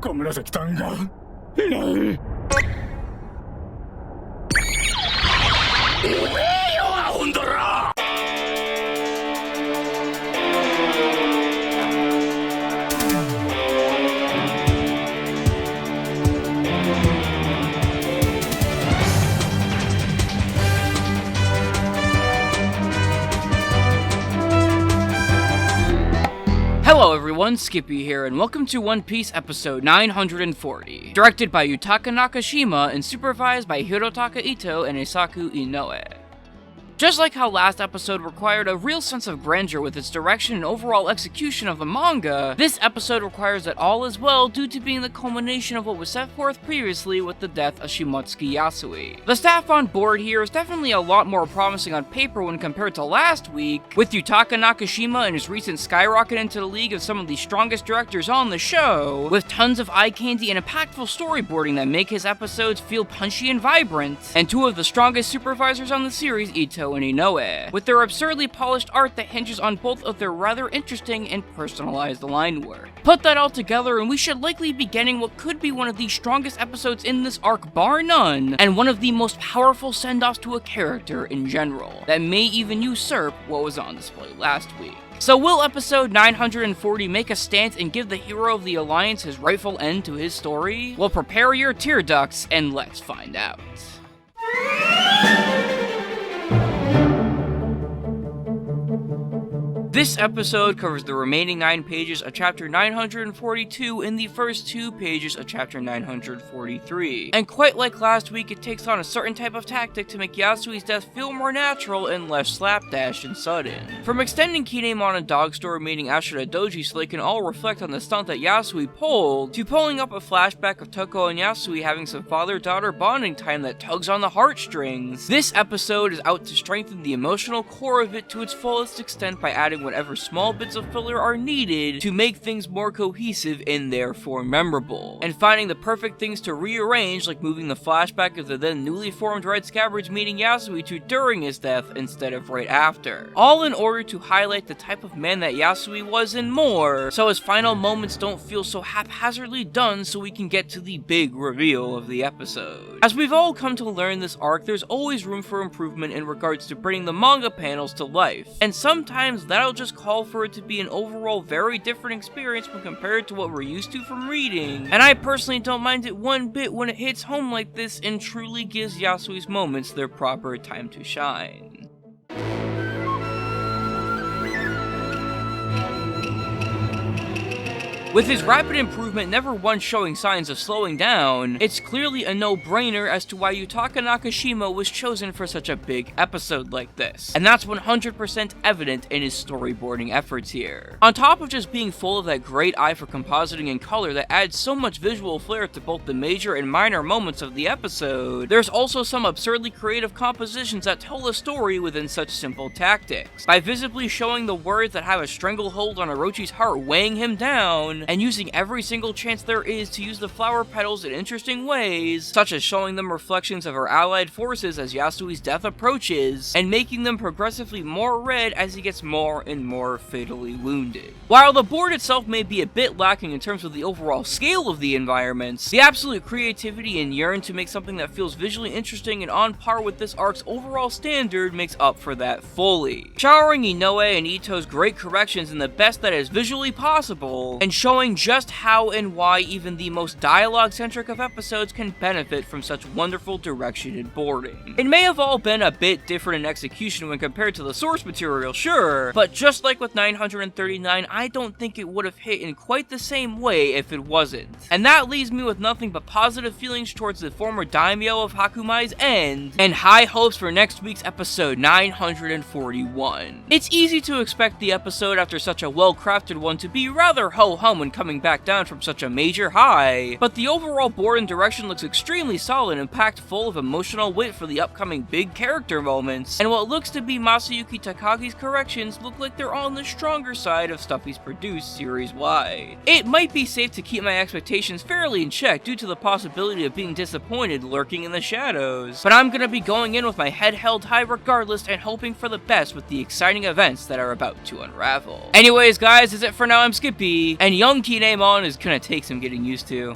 小紫さんがいない。おめえよ、アホンダラ。Hello everyone, Skippy here, and welcome to One Piece episode 940, directed by Yutaka Nakashima and supervised by Hirotaka Ito and Eisaku Inoue. Just like how last episode required a real sense of grandeur with its direction and overall execution of the manga, this episode requires that all as well due to being the culmination of what was set forth previously with the death of Shimotsuki Yasuie. The staff on board here is definitely a lot more promising on paper when compared to last week, with Yutaka Nakashima and his recent skyrocket into the league of some of the strongest directors on the show, with tons of eye candy and impactful storyboarding that make his episodes feel punchy and vibrant, and two of the strongest supervisors on the series, Ito and Inoue, with their absurdly polished art that hinges on both of their rather interesting and personalized line work. Put that all together and we should likely be getting what could be one of the strongest episodes in this arc bar none, and one of the most powerful send-offs to a character in general, that may even usurp what was on display last week. So will episode 940 make a stance and give the hero of the Alliance his rightful end to his story? Well, prepare your tear ducts and let's find out. This episode covers the remaining 9 pages of chapter 942 and the first 2 pages of chapter 943. And quite like last week, it takes on a certain type of tactic to make Yasuie's death feel more natural and less slapdash and sudden. From extending Kinemon and Dog Store meeting Ashura Doji so they can all reflect on the stunt that Yasue pulled, to pulling up a flashback of Toko and Yasue having some father-daughter bonding time that tugs on the heartstrings, this episode is out to strengthen the emotional core of it to its fullest extent by adding whatever small bits of filler are needed to make things more cohesive and therefore memorable, and finding the perfect things to rearrange, like moving the flashback of the then newly formed Red Scabbards meeting Yasue to during his death instead of right after, all in order to highlight the type of man that Yasue was and more, so his final moments don't feel so haphazardly done so we can get to the big reveal of the episode. As we've all come to learn this arc, there's always room for improvement in regards to bringing the manga panels to life, and sometimes that'll just call for it to be an overall very different experience when compared to what we're used to from reading, and I personally don't mind it one bit when it hits home like this and truly gives Yasue's moments their proper time to shine. With his rapid improvement never once showing signs of slowing down, it's clearly a no-brainer as to why Yutaka Nakashima was chosen for such a big episode like this, and that's 100% evident in his storyboarding efforts here. On top of just being full of that great eye for compositing and color that adds so much visual flair to both the major and minor moments of the episode, there's also some absurdly creative compositions that tell a story within such simple tactics, by visibly showing the words that have a stranglehold on Orochi's heart weighing him down, and using every single chance there is to use the flower petals in interesting ways, such as showing them reflections of our allied forces as Yasue's death approaches, and making them progressively more red as he gets more and more fatally wounded. While the board itself may be a bit lacking in terms of the overall scale of the environments, the absolute creativity and yearn to make something that feels visually interesting and on par with this arc's overall standard makes up for that fully. Showering Inoue and Ito's great corrections in the best that is visually possible, and showing just how and why even the most dialogue-centric of episodes can benefit from such wonderful direction and boarding. It may have all been a bit different in execution when compared to the source material, sure, but just like with 939, I don't think it would have hit in quite the same way if it wasn't. And that leaves me with nothing but positive feelings towards the former daimyo of Hakumai's end, and high hopes for next week's episode 941. It's easy to expect the episode after such a well-crafted one to be rather ho-hum when coming back down from such a major high, but the overall board and direction looks extremely solid and packed full of emotional wit for the upcoming big character moments, and what looks to be Masayuki Takagi's corrections look like they're on the stronger side of stuff he's produced series-wide. It might be safe to keep my expectations fairly in check due to the possibility of being disappointed lurking in the shadows, but I'm gonna be going in with my head held high regardless and hoping for the best with the exciting events that are about to unravel. Anyways guys, that's it for now. I'm Skippy, and young Kinemon is gonna take some getting used to.